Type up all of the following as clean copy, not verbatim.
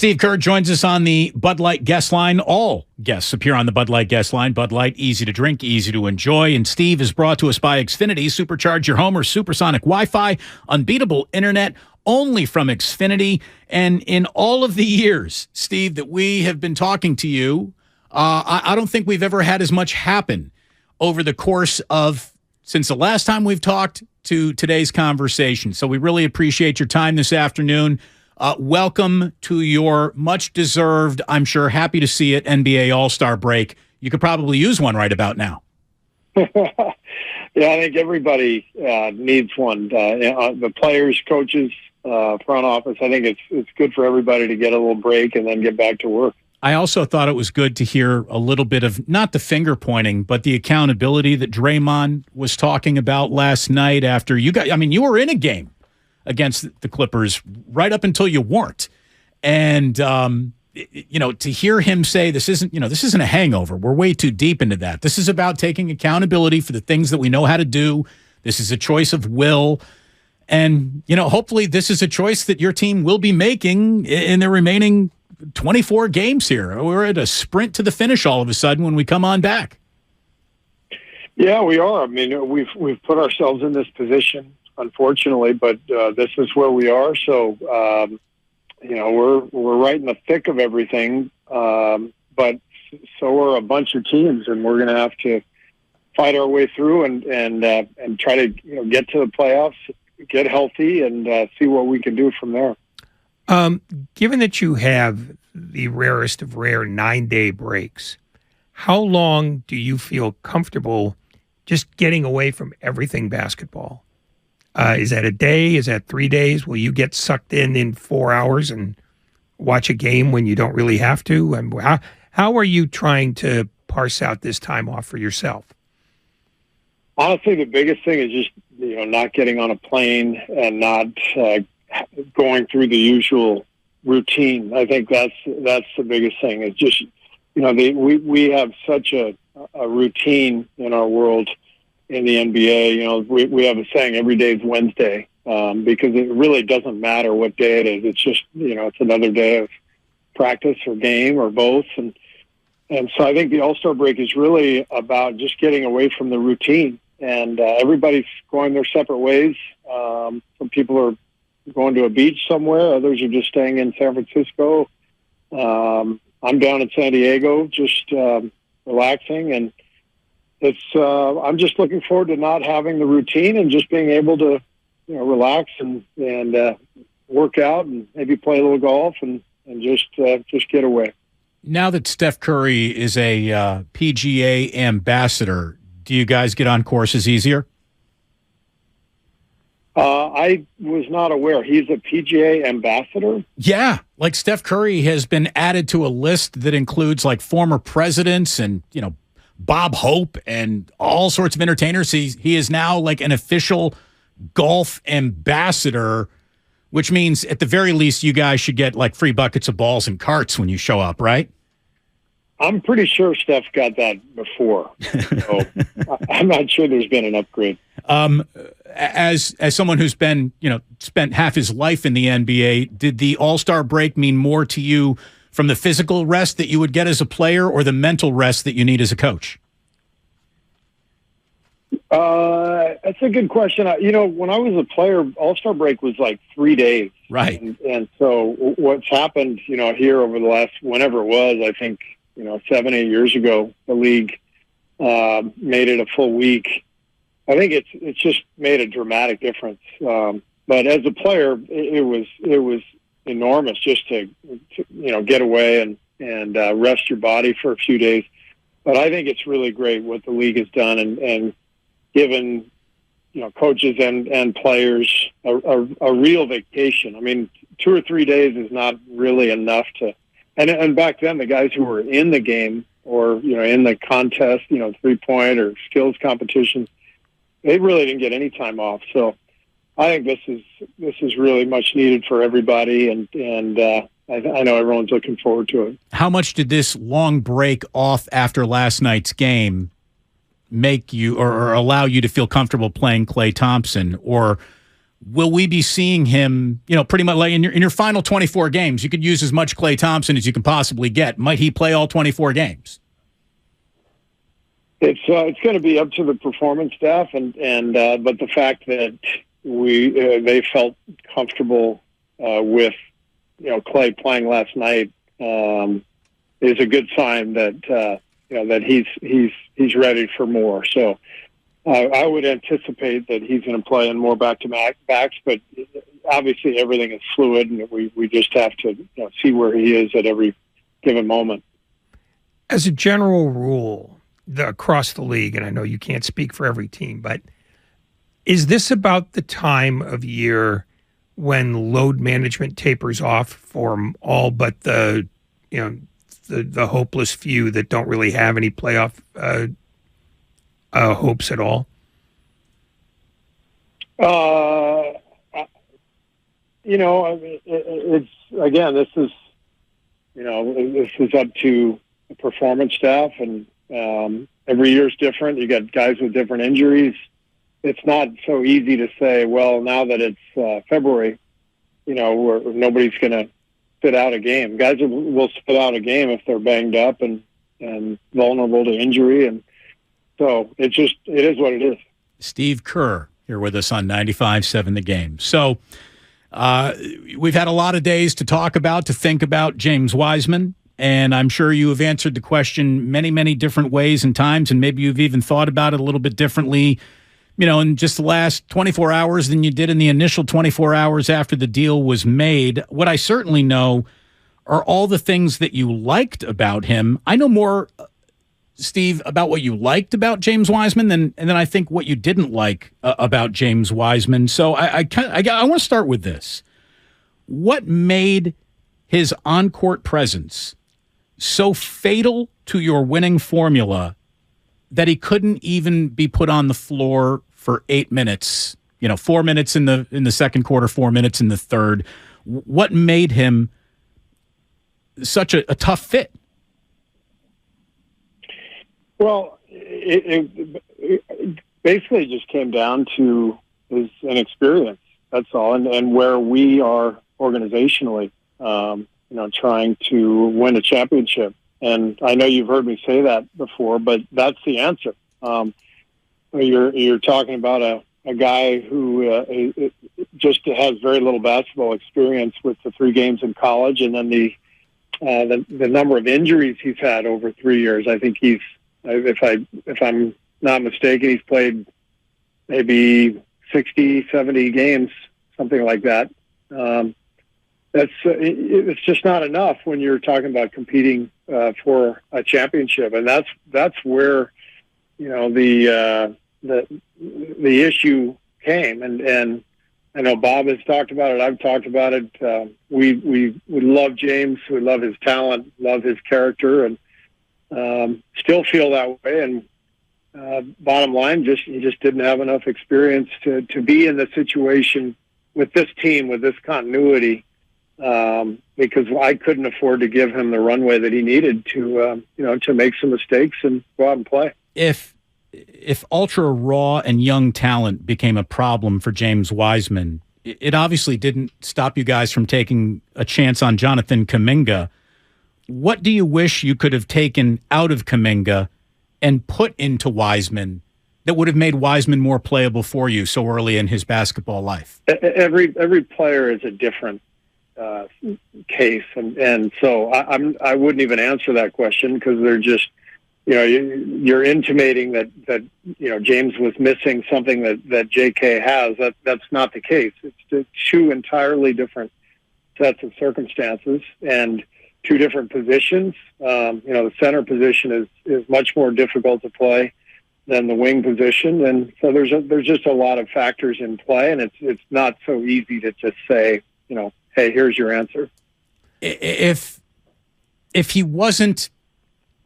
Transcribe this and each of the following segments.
Steve Kerr joins us on the Bud Light guest line. All guests appear on the Bud Light guest line. Bud Light, easy to drink, easy to enjoy. And Steve is brought to us by Xfinity. Supercharge your home or supersonic Wi-Fi. Unbeatable internet only from Xfinity. And in all of the years, Steve, that we have been talking to you, I don't think we've ever had as much happen over the course of, since the last time we've talked to today's conversation. So we really appreciate your time this afternoon. Welcome to your much-deserved, I'm sure, happy to see it, NBA All-Star break. You could probably use one right about now. Yeah, I think everybody needs one. The players, coaches, front office. I think it's good for everybody to get a little break and then get back to work. I also thought it was good to hear a little bit of, not the finger-pointing, but the accountability that Draymond was talking about last night after you got, I mean, you were in a game against the Clippers right up until you weren't. And, to hear him say this isn't a hangover. We're way too deep into that. This is about taking accountability for the things that we know how to do. This is a choice of will. And, hopefully this is a choice that your team will be making in the remaining 24 games here. We're at a sprint to the finish all of a sudden when we come on back. Yeah, we are. I mean, we've put ourselves in this position, unfortunately, but this is where we are. So, we're right in the thick of everything. But so are a bunch of teams, and we're going to have to fight our way through and try to get to the playoffs, get healthy, and see what we can do from there. Given that you have the rarest of rare 9-day breaks, how long do you feel comfortable just getting away from everything basketball? Is that a day? Is that 3 days? Will you get sucked in 4 hours and watch a game when you don't really have to? And how are you trying to parse out this time off for yourself? Honestly, the biggest thing is just not getting on a plane and not going through the usual routine. I think that's the biggest thing. It's just we have such a routine in our world. In the NBA, we have a saying, every day is Wednesday, because it really doesn't matter what day it is. It's just, it's another day of practice or game or both. And so I think the All-Star break is really about just getting away from the routine. And everybody's going their separate ways. Some people are going to a beach somewhere. Others are just staying in San Francisco. I'm down in San Diego, just relaxing. And I'm just looking forward to not having the routine and just being able to, relax and work out and maybe play a little golf and just get away. Now that Steph Curry is a PGA ambassador, do you guys get on courses easier? I was not aware. He's a PGA ambassador? Yeah. Like Steph Curry has been added to a list that includes like former presidents and, Bob Hope and all sorts of entertainers. He is now like an official golf ambassador, which means at the very least you guys should get like free buckets of balls and carts when you show up, right? I'm pretty sure Steph got that before. So I'm not sure there's been an upgrade. As someone who's been, spent half his life in the NBA, did the All-Star break mean more to you from the physical rest that you would get as a player or the mental rest that you need as a coach? That's a good question. When I was a player, All-Star break was like 3 days. Right. And so what's happened, here over the last, whenever it was, I think, 7-8 years ago, the league made it a full week. I think it's just made a dramatic difference. But as a player, it was enormous just to get away and rest your body for a few days. But I think it's really great what the league has done and given coaches and players a real vacation. I mean, 2 or 3 days is not really enough to. And back then, the guys who were in the game or in the contest, 3-point or skills competitions, they really didn't get any time off. So I think this is really much needed for everybody, and I know everyone's looking forward to it. How much did this long break off after last night's game make you or allow you to feel comfortable playing Klay Thompson? Or will we be seeing him, pretty much like in your final 24 games? You could use as much Klay Thompson as you can possibly get. Might he play all 24 games? It's going to be up to the performance staff, but the fact that they felt comfortable with Klay playing last night is a good sign that that he's ready for more. So I would anticipate that he's going to play in more back-to-backs, but obviously everything is fluid, and we just have to see where he is at every given moment. As a general rule, across the league, and I know you can't speak for every team, but is this about the time of year when load management tapers off for all but the hopeless few that don't really have any playoff hopes at all? It's again, this is up to the performance staff, and every year is different. You got guys with different injuries. It's not so easy to say, well, now that it's February, where nobody's going to sit out a game. Guys will sit out a game if they're banged up and vulnerable to injury, and so it is what it is. Steve Kerr here with us on 95.7 The Game. So we've had a lot of days to think about James Wiseman. And I'm sure you have answered the question many, many different ways and times, and maybe you've even thought about it a little bit differently, in just the last 24 hours than you did in the initial 24 hours after the deal was made. What I certainly know are all the things that you liked about him. I know more, Steve, about what you liked about James Wiseman than I think what you didn't like about James Wiseman. So I want to start with this. What made his on-court presence so fatal to your winning formula that he couldn't even be put on the floor for 8 minutes, 4 minutes in the second quarter, 4 minutes in the third? What made him such a tough fit? Well, it basically just came down to his inexperience. That's all, and where we are organizationally. Trying to win a championship. And I know you've heard me say that before, but that's the answer. You're talking about a guy who just has very little basketball experience with the 3 games in college, and then the number of injuries he's had over 3 years. I think if I'm not mistaken, he's played maybe 60, 70 games, something like that. It's just not enough when you're talking about competing for a championship, and that's where the issue came. And I know Bob has talked about it. I've talked about it. We love James. We love his talent, love his character, and still feel that way. And bottom line, he just didn't have enough experience to be in the situation with this team, with this continuity. Because I couldn't afford to give him the runway that he needed to make some mistakes and go out and play. If ultra raw and young talent became a problem for James Wiseman, it obviously didn't stop you guys from taking a chance on Jonathan Kuminga. What do you wish you could have taken out of Kuminga and put into Wiseman that would have made Wiseman more playable for you so early in his basketball life? Every player is a different case, and so I wouldn't even answer that question, because they're just you're intimating that James was missing something that JK has. That's not the case. It's 2 entirely different sets of circumstances and 2 different positions. The center position is much more difficult to play than the wing position, and so there's just a lot of factors in play, and it's not so easy to just say hey, here's your answer. If he wasn't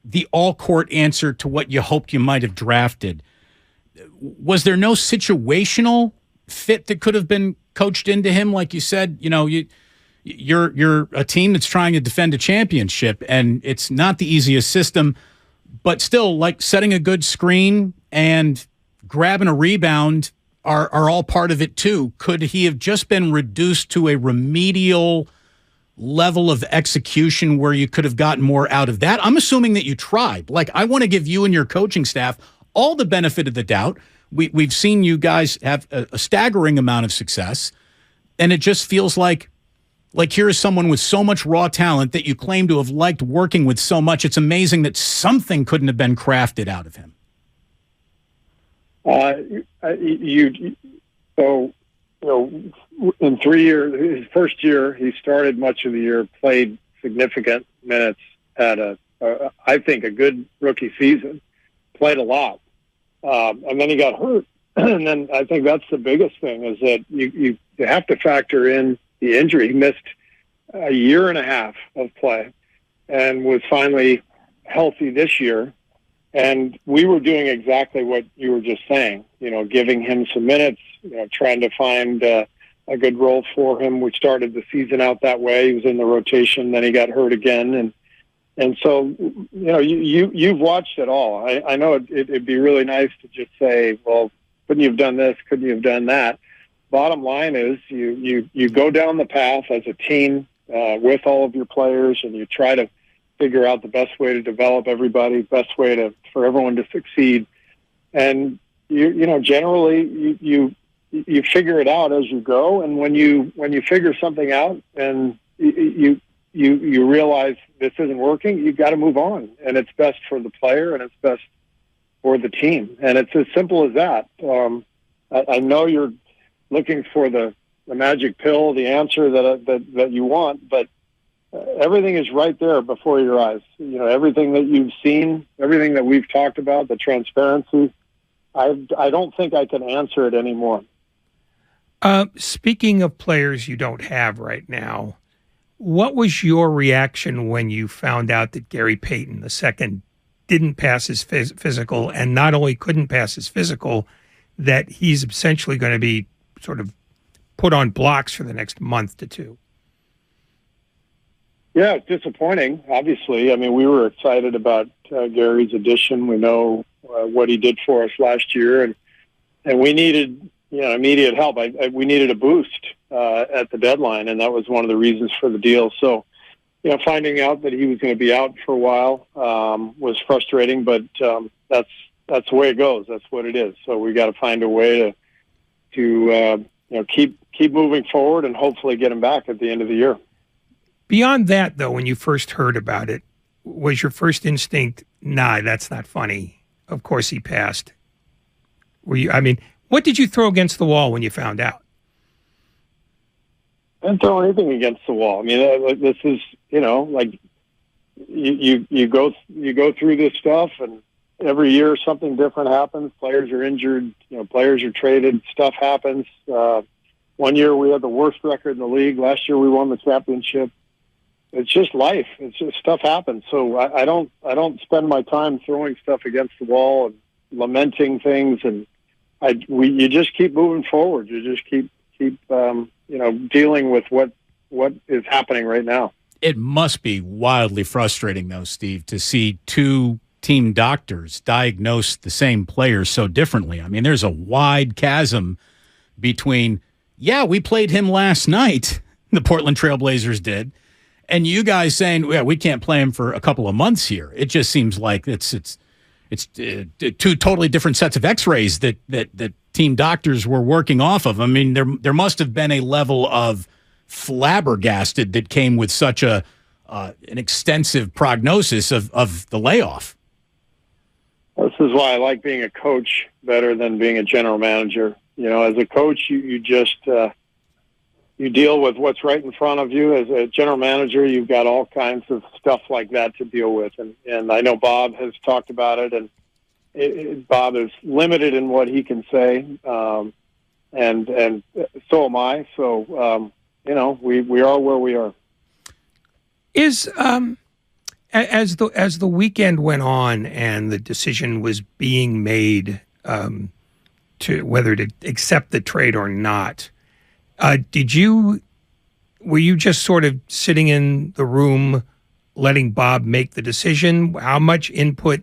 the all-court answer to what you hoped you might have drafted, was there no situational fit that could have been coached into him? Like you said, you're a team that's trying to defend a championship, and it's not the easiest system, but still, like setting a good screen and grabbing a rebound are all part of it too. Could he have just been reduced to a remedial level of execution where you could have gotten more out of that? I'm assuming that you tried. Like, I want to give you and your coaching staff all the benefit of the doubt. We've seen you guys have a staggering amount of success, and it just feels like here is someone with so much raw talent that you claim to have liked working with so much. It's amazing that something couldn't have been crafted out of him. In 3 years, his first year, he started much of the year, played significant minutes, had I think a good rookie season, played a lot. And then he got hurt. And then I think that's the biggest thing, is that you have to factor in the injury. He missed a year and a half of play and was finally healthy this year. And we were doing exactly what you were just saying, giving him some minutes, trying to find a good role for him. We started the season out that way. He was in the rotation, then he got hurt again. And so, you've watched it all. I know it'd be really nice to just say, well, couldn't you have done this? Couldn't you have done that? Bottom line is you go down the path as a team with all of your players, and you try to figure out the best way to develop everybody, best way for everyone to succeed. And generally you figure it out as you go. And when you figure something out and you realize this isn't working, you've got to move on. And it's best for the player and it's best for the team. And it's as simple as that. I know you're looking for the magic pill, the answer that you want, but everything is right there before your eyes. Everything that you've seen, everything that we've talked about, the transparency, I don't think I can answer it anymore. Speaking of players you don't have right now, what was your reaction when you found out that Gary Payton II didn't pass his physical, and not only couldn't pass his physical, that he's essentially going to be sort of put on blocks for the next month to two? Yeah, it's disappointing, obviously. I mean, we were excited about Gary's addition. We know what he did for us last year, and we needed immediate help. We needed a boost at the deadline, and that was one of the reasons for the deal. So, finding out that he was going to be out for a while was frustrating, but that's the way it goes. That's what it is. So we got to find a way to keep moving forward and hopefully get him back at the end of the year. Beyond that, though, when you first heard about it, was your first instinct, nah, that's not funny? Of course he passed. What did you throw against the wall when you found out? I didn't throw anything against the wall. I mean, this is, like you go through this stuff, and every year something different happens. Players are injured, players are traded, stuff happens. 1 year we had the worst record in the league. Last year we won the championship. It's just life. It's just stuff happens. So I don't spend my time throwing stuff against the wall and lamenting things. And you just keep moving forward. You just keep dealing with what is happening right now. It must be wildly frustrating, though, Steve, to see two team doctors diagnose the same player so differently. I mean, there's a wide chasm between, we played him last night, the Portland Trailblazers did, and you guys saying, we can't play him for a couple of months here. It just seems like it's two totally different sets of X-rays that team doctors were working off of. I mean, there must have been a level of flabbergasted that came with such an extensive prognosis of the layoff. This is why I like being a coach better than being a general manager. As a coach, you just you deal with what's right in front of you. As a general manager, you've got all kinds of stuff like that to deal with. And I know Bob has talked about it, and Bob is limited in what he can say, and so am I. So, we are where we are. As the weekend went on and the decision was being made to whether to accept the trade or not, were you just sort of sitting in the room letting Bob make the decision? How much input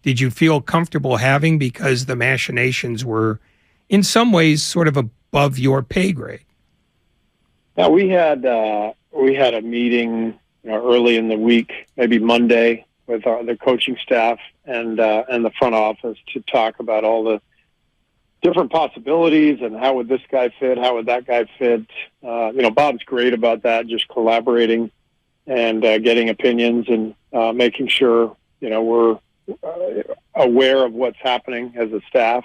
did you feel comfortable having, because the machinations were in some ways sort of above your pay grade. Now we had a meeting early in the week, maybe Monday, with the coaching staff and the front office to talk about all the different possibilities and how would this guy fit, how would that guy fit. Bob's great about that, just collaborating and getting opinions and making sure we're aware of what's happening as a staff.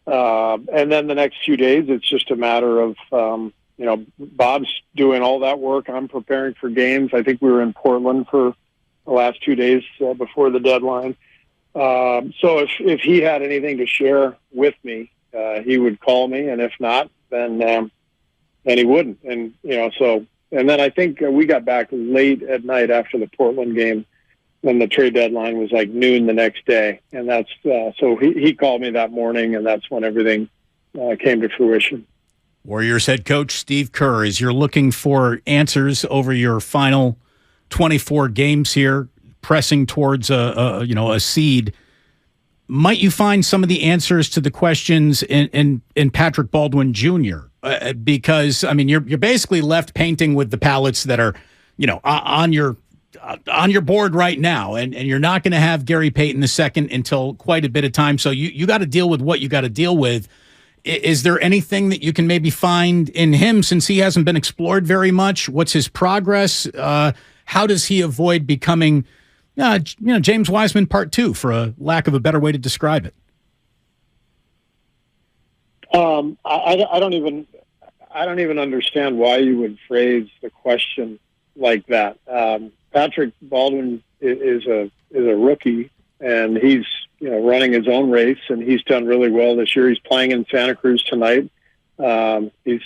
And then the next few days, it's just a matter of Bob's doing all that work. I'm preparing for games. I think we were in Portland for the last 2 days before the deadline. So if he had anything to share with me, he would call me, and if not, then he wouldn't. And and then I think we got back late at night after the Portland game, when the trade deadline was like noon the next day, and that's so he called me that morning, and that's when everything came to fruition. Warriors head coach Steve Kerr, as you're looking for answers over your final 24 games here, pressing towards a seed, might you find some of the answers to the questions in Patrick Baldwin Jr.? Because I mean, you're basically left painting with the palettes that are on your board right now, and you're not going to have Gary Payton II until quite a bit of time. So you got to deal with what you got to deal with. Is there anything that you can maybe find in him, since he hasn't been explored very much? What's his progress? How does he avoid becoming, James Wiseman Part 2, for a lack of a better way to describe it? I don't even understand why you would phrase the question like that. Patrick Baldwin is a rookie, and he's running his own race, and he's done really well this year. He's playing in Santa Cruz tonight. He's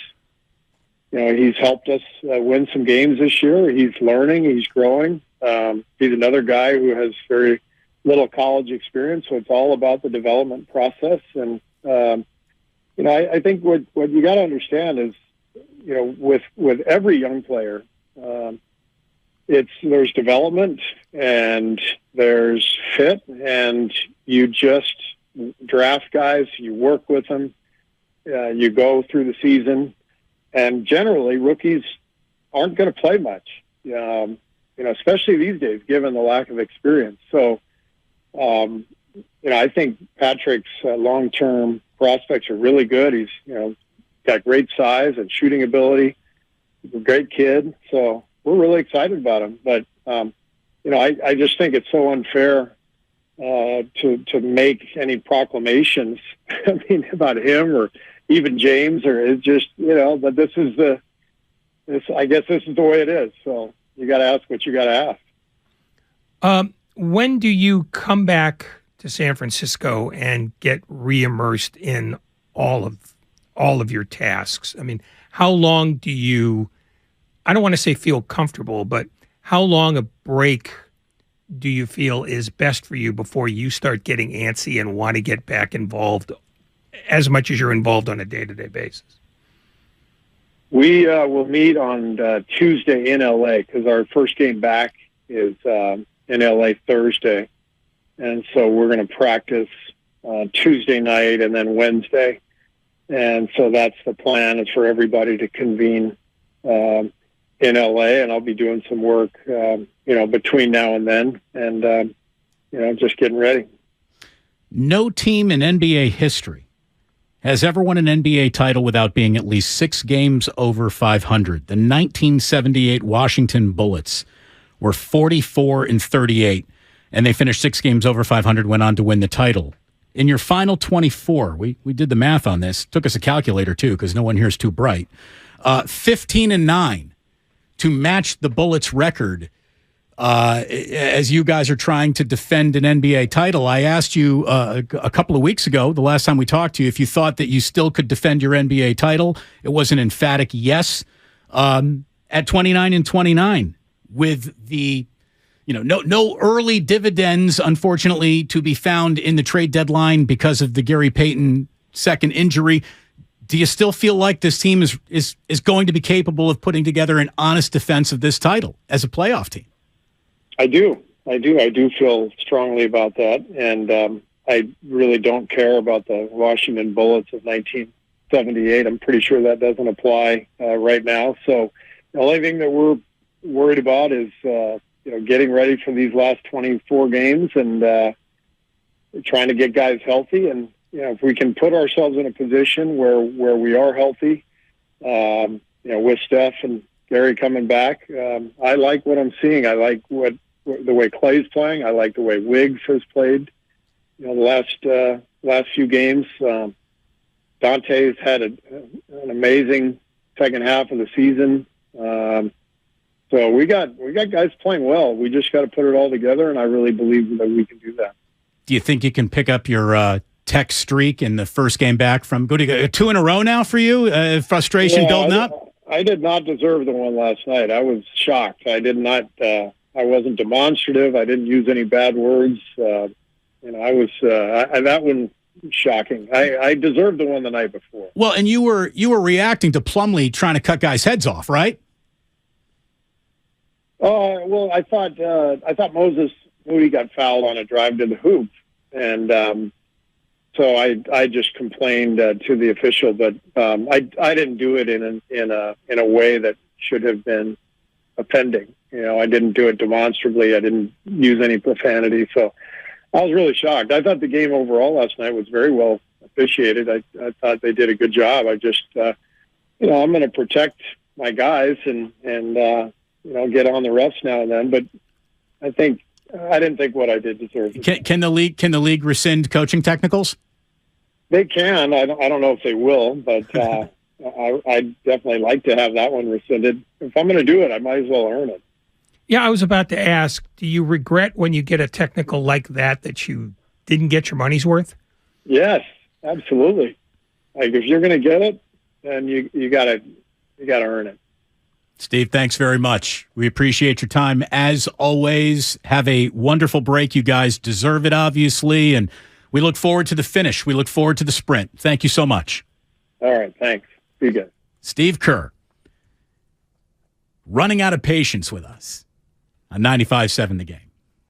helped us win some games this year. He's learning, he's growing. He's another guy who has very little college experience, so it's all about the development process. And I think what you got to understand is, with every young player, there's development and there's fit, and you just draft guys, you work with them, you go through the season, and generally rookies aren't going to play much, especially these days, given the lack of experience. So, I think Patrick's long-term prospects are really good. He's, got great size and shooting ability. He's a great kid. So we're really excited about him. But, I just think it's so unfair to make any proclamations, about him or even James, or it's just, but I guess this is the way it is. So you got to ask what you got to ask. When do you come back to San Francisco and get re-immersed in all of your tasks? I mean, how long do you, I don't want to say feel comfortable, but how long a break do you feel is best for you before you start getting antsy and want to get back involved as much as you're involved on a day-to-day basis? We will meet on Tuesday in LA, because our first game back is in LA Thursday. And so we're going to practice Tuesday night and then Wednesday. And so that's the plan, is for everybody to convene in LA, and I'll be doing some work, between now and then, and, just getting ready. No team in NBA history has ever won an NBA title without being at least 6 games over 500. The 1978 Washington Bullets were 44-38, and they finished 6 games over 500, went on to win the title. In your final 24, we did the math on this. Took us a calculator, too, because no one here is too bright. 15-9 to match the Bullets' record. As you guys are trying to defend an NBA title, I asked you a couple of weeks ago, the last time we talked to you, if you thought that you still could defend your NBA title. It was an emphatic yes. At 29-29, with the no early dividends, unfortunately, to be found in the trade deadline because of the Gary Payton II injury. Do you still feel like this team is going to be capable of putting together an honest defense of this title as a playoff team? I do. I do feel strongly about that. And I really don't care about the Washington Bullets of 1978. I'm pretty sure that doesn't apply right now. So the only thing that we're worried about is getting ready for these last 24 games and trying to get guys healthy. And if we can put ourselves in a position where we are healthy, with Steph and Gary coming back, I like what I'm seeing. I like the way Clay's playing. I like the way Wiggs has played. The last few games, Dante's had an amazing second half of the season. So we got guys playing well. We just got to put it all together, and I really believe that we can do that. Do you think you can pick up your tech streak in the first game back from 2 in a row now for you? Frustration building up? I did not deserve the one last night. I was shocked. I did not. I wasn't demonstrative. I didn't use any bad words. I was that one shocking. I deserved the one the night before. Well, and you were reacting to Plumlee trying to cut guys' heads off, right? Well, I thought Moses Moody got fouled on a drive to the hoop, and so I just complained to the official, but I didn't do it in a way that should have been offending. I didn't do it demonstrably. I didn't use any profanity, so I was really shocked. I thought the game overall last night was very well officiated. I thought they did a good job. I just I'm going to protect my guys and get on the refs now and then, but I didn't think what I did deserved. Can the league rescind coaching technicals? They can. I don't know if they will, but I'd definitely like to have that one rescinded. If I'm going to do it, I might as well earn it. Yeah, I was about to ask, do you regret when you get a technical like that you didn't get your money's worth? Yes, absolutely. Like if you're going to get it, then you got to earn it. Steve, thanks very much. We appreciate your time. As always, have a wonderful break. You guys deserve it, obviously, and we look forward to the finish. We look forward to the sprint. Thank you so much. All right, thanks. Be good. Steve Kerr, running out of patience with us on 95.7 The Game.